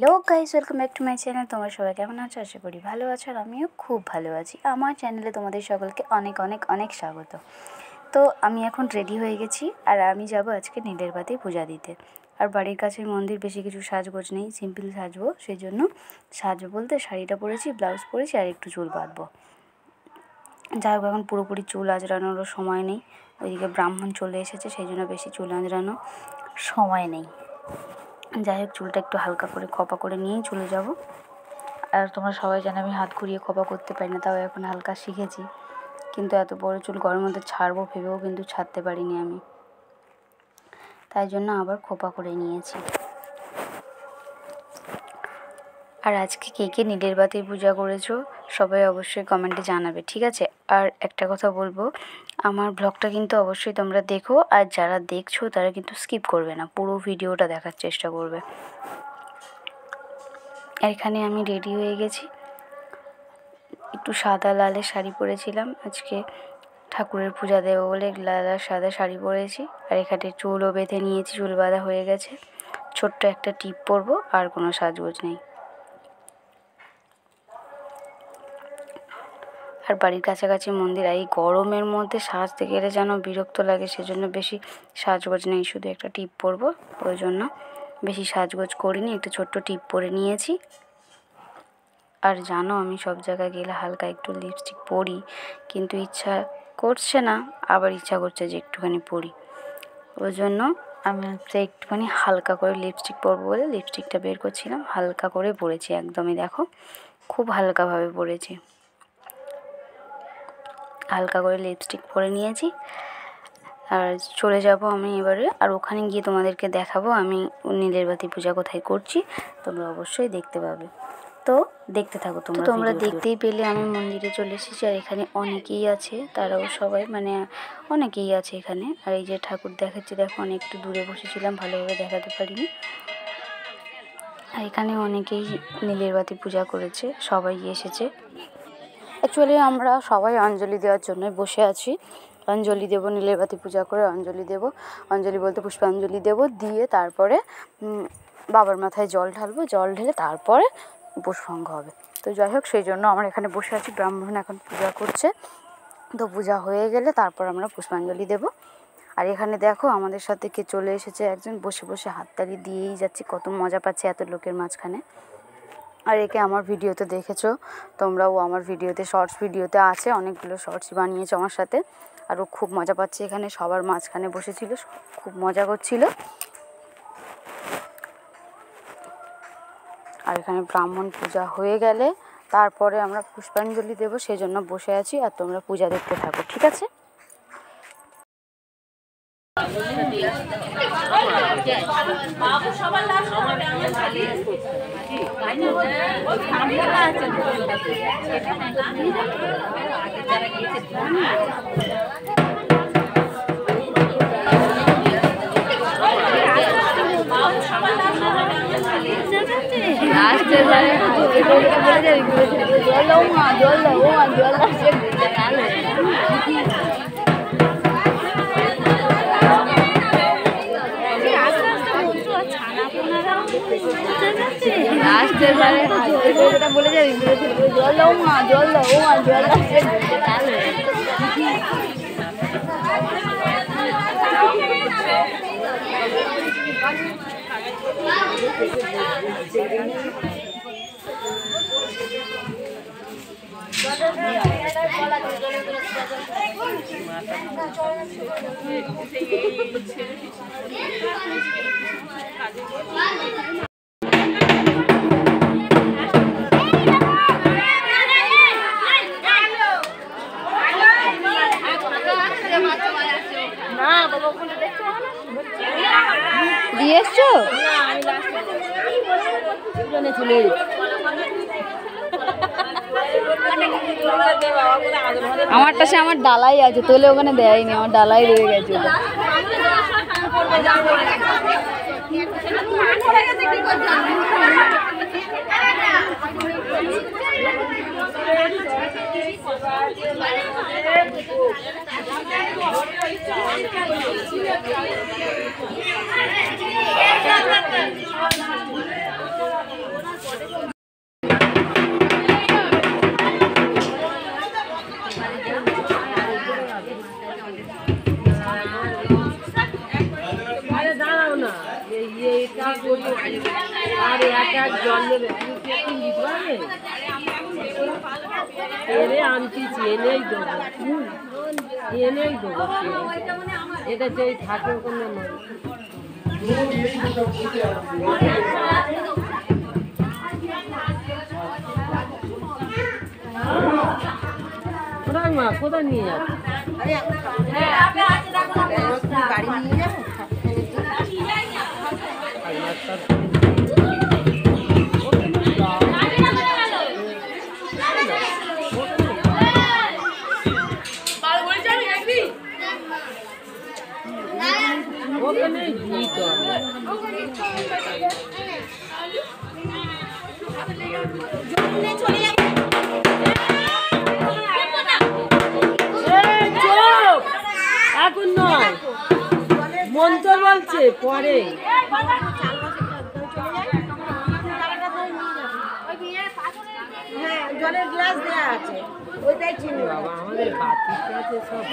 Hello guys, welcome back to my channel. তোমরা সবাই কেমন আছো? আশা করি ভালো আছো, আর আমিও খুব ভালো আছি। আমার চ্যানেলে তোমাদের সকলকে অনেক অনেক অনেক স্বাগত। তো আমি এখন রেডি হয়ে গেছি, আর আমি যাব আজকে নীলের বাতি পূজা দিতে। আর বাড়ির কাছে মন্দির, বেশি কিছু সাজগোজ নেই, সিম্পল সাজবো। সেই জন্য সাজবো বলতে শাড়িটা পরেছি, ব্লাউজ পরেছি, আর একটু চুল বাঁধবো। যাই হোক, এখন পুরোপুরি চুল আঁচড়ানোরও সময় নেই। ওইদিকে ব্রাহ্মণ চলে এসেছে, সেই জন্য বেশি চুল আঁচড়ানো সময় নেই। যাই হোক, চুলটা একটু হালকা করে খোপা করে নিয়েই চলে যাব। আর তোমরা সবাই জানো আমি হাত ঘুরিয়ে খোপা করতে পারি না, তাও এখন হালকা শিখেছি। কিন্তু এত বড় চুল গরমের মধ্যে ছাড়বো ভেবেও কিন্তু ছাড়তে পারিনি আমি, তাই জন্য আবার খোপা করে নিয়েছি। আর আজকে কে কে নীলের বাতি পূজা করেছো সবাই অবশ্যই কমেন্টে জানাবে, ঠিক আছে? আর একটা কথা বলবো, আমার ব্লগটা কিন্তু অবশ্যই তোমরা দেখো, আর যারা দেখছো তারা কিন্তু স্কিপ করবে না, পুরো ভিডিওটা দেখার চেষ্টা করবে। এখানে আমি রেডি হয়ে গেছি, একটু সাদা লালের শাড়ি পরেছিলাম, আজকে ঠাকুরের পূজা দেবো বলে লাল আর সাদা শাড়ি পরেছি। আর এখানে চুলও বেঁধে নিয়েছি, চুল বাঁধা হয়ে গেছে। ছোট্ট একটা টিপ পরবো, আর কোনো সাজগোজ নেই। আর বাড়ির কাছাকাছি মন্দির, এই গরমের মধ্যে সাজতে গেলে যেন বিরক্ত লাগে, সেজন্য বেশি সাজগোজ নেই, শুধু একটা টিপ পরবো। ওই জন্য বেশি সাজগোজ করিনি, একটা ছোট্ট টিপ পরে নিয়েছি। আর জানো আমি সব জায়গায় গেলে হালকা একটু লিপস্টিক পরি, কিন্তু ইচ্ছা করছে না, আবার ইচ্ছা করছে যে একটুখানি পরি। ওই জন্য আমি একটুখানি হালকা করে লিপস্টিক পরবো বলে লিপস্টিকটা বের করছিলাম, হালকা করে পরেছি একদমই, দেখো খুব হালকাভাবে পরেছি। হালকা করে লিপস্টিক পরে নিয়েছি, আর চলে যাব আমি এবারে। আর ওখানে গিয়ে তোমাদেরকে দেখাবো আমি নীলের বাতি পূজা কোথায় করছি, তোমরা অবশ্যই দেখতে পাবে। তো দেখতে থাকো তোমরা দেখতেই পেলে আমি মন্দিরে চলে এসেছি। আর এখানে অনেকেই আছে, তারাও সবাই অনেকেই আছে এখানে। আর এই যে ঠাকুর দেখাচ্ছি, দেখো অনেক একটু দূরে বসেছিলাম, ভালোভাবে দেখাতে পারিনি। আর এখানে অনেকেই নীলের বাতি পূজা করেছে, সবাই এসেছে। অ্যাকচুয়ালি আমরা সবাই অঞ্জলি দেওয়ার জন্য বসে আছি। অঞ্জলি দেবো, নীলের বাতি পূজা করে অঞ্জলি দেবো। অঞ্জলি বলতে পুষ্পাঞ্জলি দেবো, দিয়ে তারপরে বাবার মাথায় জল ঢালবো, জল ঢেলে তারপরে উপসর্গ হবে। তো যাই হোক, সেই জন্য আমরা এখানে বসে আছি। ব্রাহ্মণ এখন পূজা করছে, তো পূজা হয়ে গেলে তারপর আমরা পুষ্পাঞ্জলি দেবো। আর এখানে দেখো আমাদের সাথে কে চলে এসেছে একজন, বসে বসে হাততালি দিয়েই যাচ্ছে, কত মজা পাচ্ছে এত লোকের মাঝখানে। আর একে আমার ভিডিওতে দেখেছো তোমরাও, আমার ভিডিওতে শর্টস ভিডিওতে আছে, অনেকগুলো শর্টস বানিয়েছো আমার সাথে। আর ও খুব মজা পাচ্ছে, এখানে সবার মাঝখানে বসেছিল, খুব মজা করছিল। আর এখানে ব্রাহ্মণ পূজা হয়ে গেলে তারপরে আমরা পুষ্পাঞ্জলি দেবো, সেই জন্য বসে আছি। আর তোমরা পূজা দেখতে থাকো, ঠিক আছে? বলে যাবি জল দাও মা, জল দাও মা, জল দিয়ে এসছো? আমারটা সে আমার ডালাই আছে, তোলে ওখানে দেয়নি, আমার ডালাই রয়ে গেছে। জল দেবে এনে আনতেছি, এনেই দেবো, এনেই দেবো। এটা যেই থাকে ওখানে মা কোথায় নিয়ে যাচ্ছে? গাড়ি নিয়ে যাবো। ওখানে গীত এখন নয়, মন্ত্র বলছে পরে। জলের গ্লাস দেওয়া আছে, ওইটাই চিনি বাবা। আমাদের বাতির কাছে সব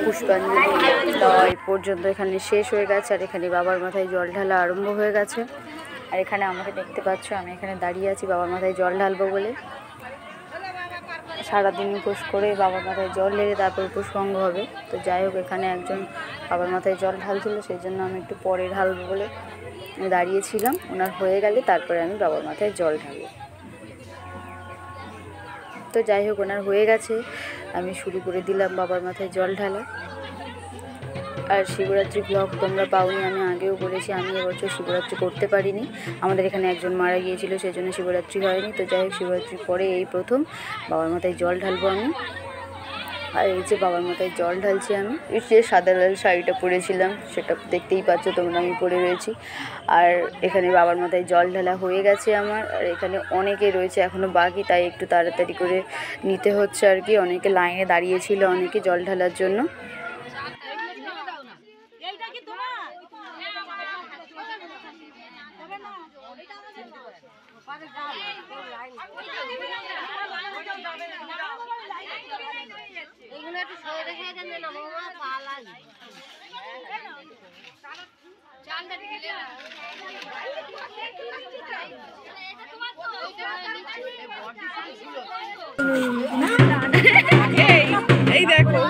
পুষ্পাঞ্জলি দেওয়া এই পর্যন্ত এখানে শেষ হয়ে গেছে। আর এখানে বাবার মাথায় জল ঢালা আরম্ভ হয়ে গেছে। আর এখানে আমাকে দেখতে পাচ্ছ, আমি এখানে দাঁড়িয়ে আছি বাবার মাথায় জল ঢালবো বলে। সারাদিন উপোস করে বাবার মাথায় জল ঢেলে তারপর পুষ্পাঙ্গ হবে। তো যাই হোক, এখানে একজন বাবার মাথায় জল ঢালছিল, সেই জন্য আমি একটু পরে ঢালবো বলে দাঁড়িয়েছিলাম। ওনার হয়ে গেলে তারপরে আমি বাবার মাথায় জল ঢালবো। তো যাই হোক, ওনার হয়ে গেছে, আমি শুরু করে দিলাম বাবার মাথায় জল ঢালা। আর শিবরাত্রি ব্লগ তোমরা পাওনি, আমি আগেও বলেছি আমি এবছর শিবরাত্রি করতে পারিনি। আমাদের এখানে একজন মারা গিয়েছিল, সেই জন্য শিবরাত্রি হয়নি। তো যাই হোক, শিবরাত্রির পরে এই প্রথম বাবার মাথায় জল ঢালবো আমি। আর এই যে বাবার মাথায় জল ঢালছি আমি, এই যে সাদা লাল শাড়িটা পরেছিলাম সেটা দেখতেই পাচ্ছ তোমরা, আমি পরে রয়েছি। আর এখানে বাবার মাথায় জল ঢালা হয়ে গেছে আমার। আর এখানে অনেকে রয়েছে এখনও বাকি, তাই একটু তাড়াতাড়ি করে নিতে হচ্ছে আর কি। অনেকে লাইনে দাঁড়িয়েছিল অনেকে জল ঢালার জন্য। এই দেখো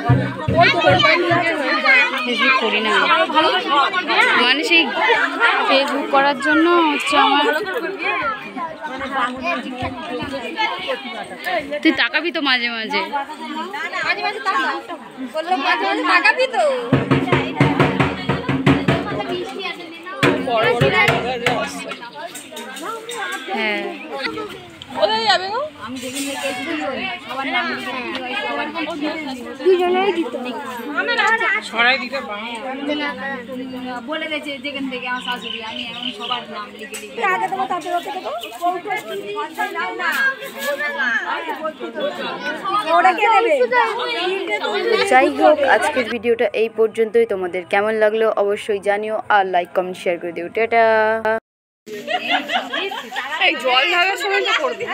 ফেসবুক করি না মানে সেই ফেসবুক করার জন্য হচ্ছে আমার। তুই তাকাবি তো মাঝে মাঝে তাকাবি তো। হ্যাঁ কোথায় যাবে গো? বলে দিয়েছে যেখান থেকে আমার শাশুড়ি, আমি এখন সবার নাম লিখে লিখে যাই হোক, আজকের ভিডিওটা এই পর্যন্তই। তোমাদের কেমন লাগলো অবশ্যই জানিও, আর লাইক কমেন্ট শেয়ার করে দিও। টাটা। এই জল ঢালার সময় তো করবি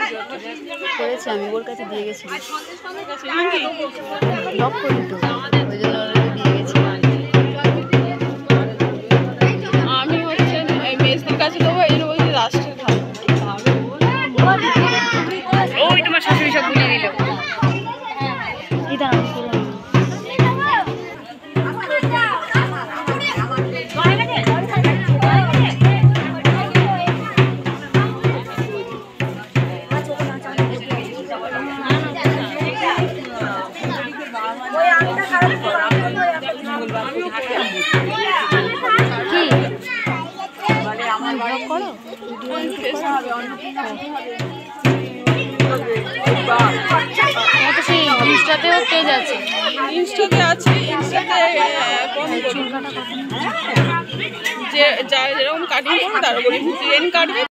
করেছি, আমি ওর কাছে দিয়ে গেছি, লক করি তো, ওই জন্য দিয়ে গেছি। আমি হচ্ছে এই মেসির কাছে দেবো, এই জন্য বলছি লাস্টে ওই তোমার শাশুড়ি সব ভুলে দিল। কি দাঁড়ানো তো সেই ইনস্টাতেও পেজ আছে। ইনস্টাতে আছে, ইনস্টাতে যে যা যেরকম কাটিং করবে তার উপরে কাটবে।